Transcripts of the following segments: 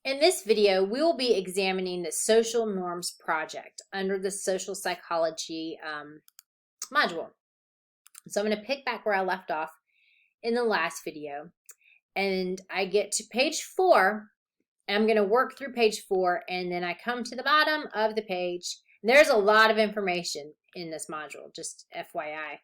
In this video, we will be examining the Social Norms Project under the Social Psychology module. So I'm going to pick back where I left off in the last video, and I get to page 4, and I'm going to work through page 4, and then I come to the bottom of the page. There's a lot of information in this module, just FYI.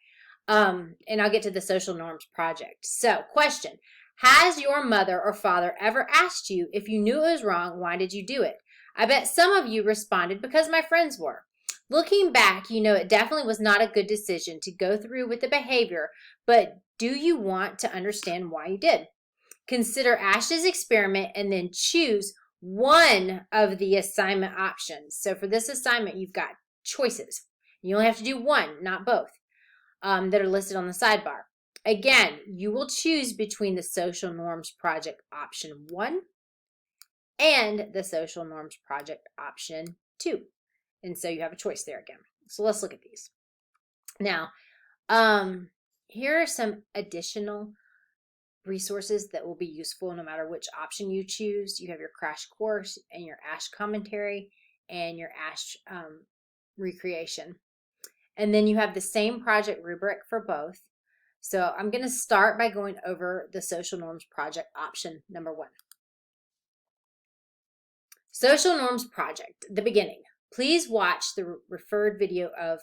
And I'll get to the Social Norms Project. So, question. Has your mother or father ever asked you if you knew it was wrong, why did you do it? I bet some of you responded because my friends were. Looking back, you know it definitely was not a good decision to go through with the behavior, but do you want to understand why you did? Consider Ash's experiment and then choose one of the assignment options. So for this assignment, you've got choices. You only have to do one, not both, that are listed on the sidebar. Again, you will choose between the Social Norms Project option 1 and the Social Norms Project option 2. And so you have a choice there again. So let's look at these. Now, here are some additional resources that will be useful no matter which option you choose. You have your crash course and your ASH commentary and your ASH recreation. And then you have the same project rubric for both. So I'm going to start by going over the Social Norms Project option number 1. Social Norms Project, the beginning. Please watch the referred video of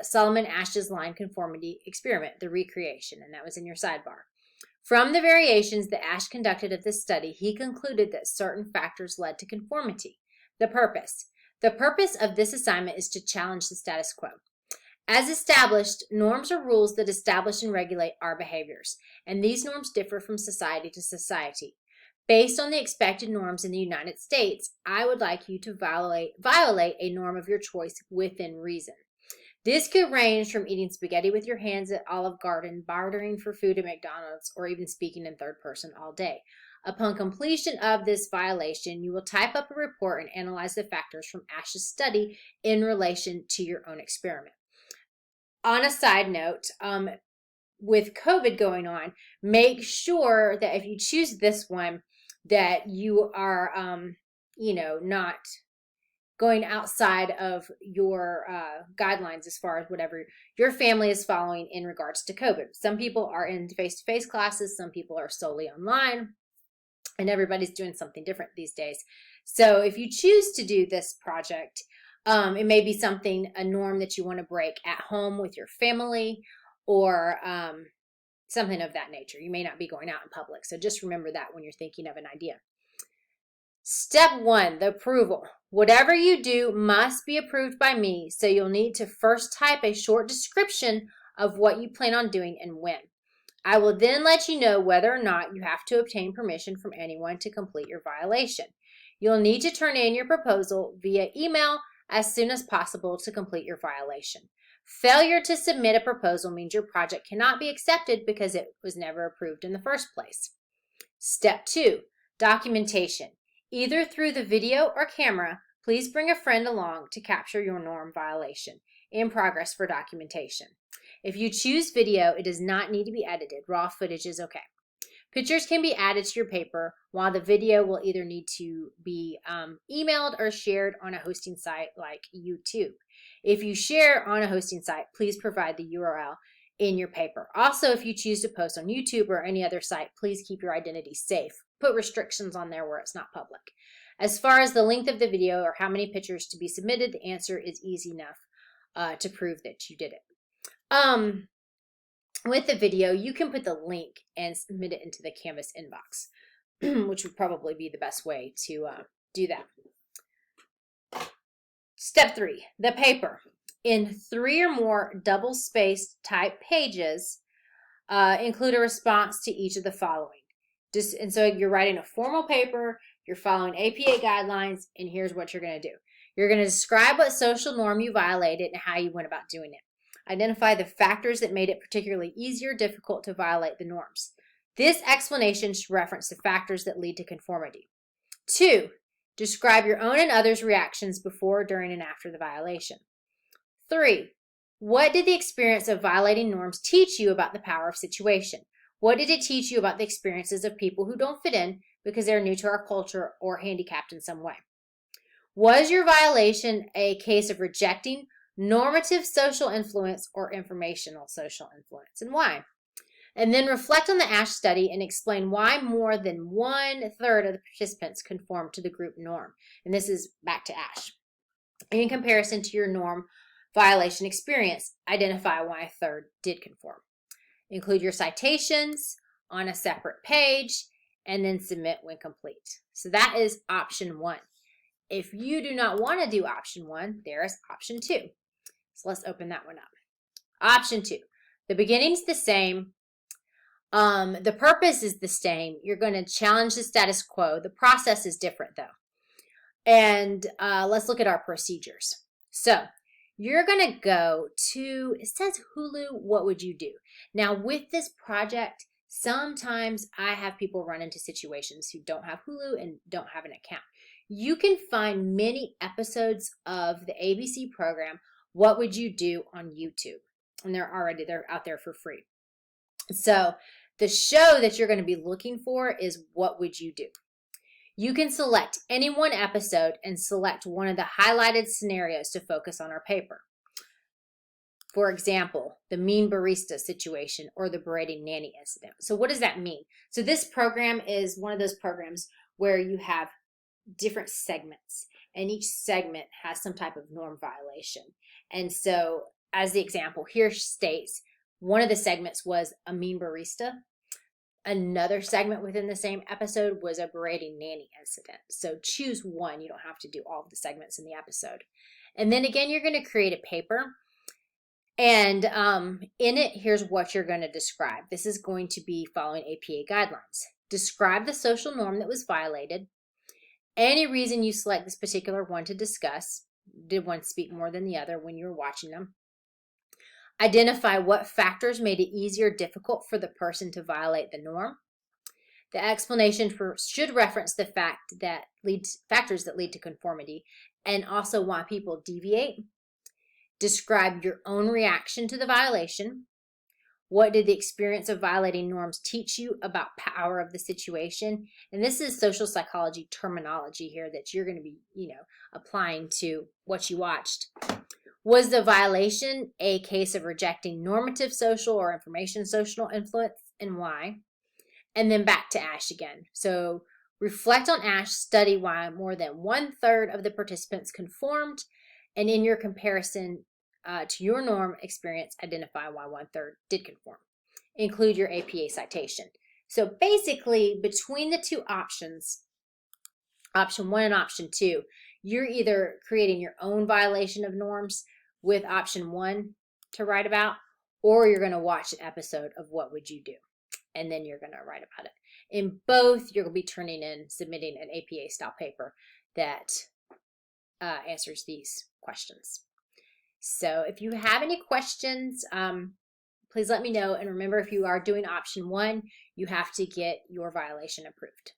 Solomon Asch's line conformity experiment, the recreation, and that was in your sidebar. From the variations that Asch conducted of this study, he concluded that certain factors led to conformity. The purpose. The purpose of this assignment is to challenge the status quo. As established, norms are rules that establish and regulate our behaviors, and these norms differ from society to society. Based on the expected norms in the United States, I would like you to violate a norm of your choice within reason. This could range from eating spaghetti with your hands at Olive Garden, bartering for food at McDonald's, or even speaking in third person all day. Upon completion of this violation, you will type up a report and analyze the factors from Asch's study in relation to your own experiment. On a side note, with COVID going on, make sure that if you choose this one, that you are, not going outside of your guidelines as far as whatever your family is following in regards to COVID. Some people are in face-to-face classes, some people are solely online, and everybody's doing something different these days. So if you choose to do this project, it may be something, a norm that you want to break at home with your family, or something of that nature. You may not be going out in public, so just remember that when you're thinking of an idea. Step 1, the approval. Whatever you do must be approved by me, so you'll need to first type a short description of what you plan on doing and when. I will then let you know whether or not you have to obtain permission from anyone to complete your violation. You'll need to turn in your proposal via email as soon as possible to complete your violation. Failure to submit a proposal means your project cannot be accepted because it was never approved in the first place. Step 2, documentation. Either through the video or camera, please bring a friend along to capture your norm violation in progress for documentation. If you choose video, it does not need to be edited. Raw footage is okay. Pictures can be added to your paper, while the video will either need to be emailed or shared on a hosting site like YouTube. If you share on a hosting site, please provide the URL in your paper. Also, if you choose to post on YouTube or any other site, please keep your identity safe. Put restrictions on there where it's not public. As far as the length of the video or how many pictures to be submitted, the answer is easy enough to prove that you did it. With the video, you can put the link and submit it into the Canvas inbox, which would probably be the best way to do that. Step 3, the paper. In 3 or more double-spaced type pages, include a response to each of the following. And so you're writing a formal paper, you're following APA guidelines, and here's what you're going to do. You're going to describe what social norm you violated and how you went about doing it. Identify the factors that made it particularly easy or difficult to violate the norms. This explanation should reference the factors that lead to conformity. 2, describe your own and others' reactions before, during, and after the violation. 3, what did the experience of violating norms teach you about the power of situation? What did it teach you about the experiences of people who don't fit in because they're new to our culture or handicapped in some way. Was your violation a case of rejecting normative social influence or informational social influence, and why? And then reflect on the ASH study and explain why more than 1/3 of the participants conformed to the group norm. And this is back to ASH. In comparison to your norm violation experience, identify why 1/3 did conform. Include your citations on a separate page and then submit when complete. So that is option 1. If you do not want to do option 1, there is option 2. So let's open that one up. Option 2. The beginning's the same. The purpose is the same. You're going to challenge the status quo. The process is different though. And let's look at our procedures. So you're going to go to, it says Hulu, what would you do? Now with this project, sometimes I have people run into situations who don't have Hulu and don't have an account. You can find many episodes of the ABC program, What Would You Do, on YouTube. And they're out there for free. So the show that you're going to be looking for is What Would You Do? You can select any one episode and select one of the highlighted scenarios to focus on our paper. For example, the mean barista situation or the berating nanny incident. So what does that mean? So this program is one of those programs where you have different segments, and each segment has some type of norm violation. And so as the example here states, one of the segments was a mean barista. Another segment within the same episode was a berating nanny incident. So choose one. You don't have to do all of the segments in the episode. And then again, you're going to create a paper. And in it, here's what you're going to describe. This is going to be following APA guidelines. Describe the social norm that was violated. Any reason you select this particular one to discuss. Did one speak more than the other when you were watching them? Identify what factors made it easier or difficult for the person to violate the norm. The explanation should reference the factors that lead to conformity and also why people deviate. Describe your own reaction to the violation. What did the experience of violating norms teach you about power of the situation? And this is social psychology terminology here that you're going to be, applying to what you watched. Was the violation a case of rejecting normative social or information social influence, and why? And then back to ASH again. So reflect on ASH, study why more than 1/3 of the participants conformed, and in your comparison to your norm experience, identify why 1/3 did conform. Include your APA citation. So basically, between the two options, option 1 and option 2, you're either creating your own violation of norms with option 1 to write about, or you're going to watch an episode of What Would You Do? And then you're going to write about it. In both, you'll be submitting an APA style paper that answers these questions. So if you have any questions, please let me know. And remember, if you are doing option 1, you have to get your violation approved.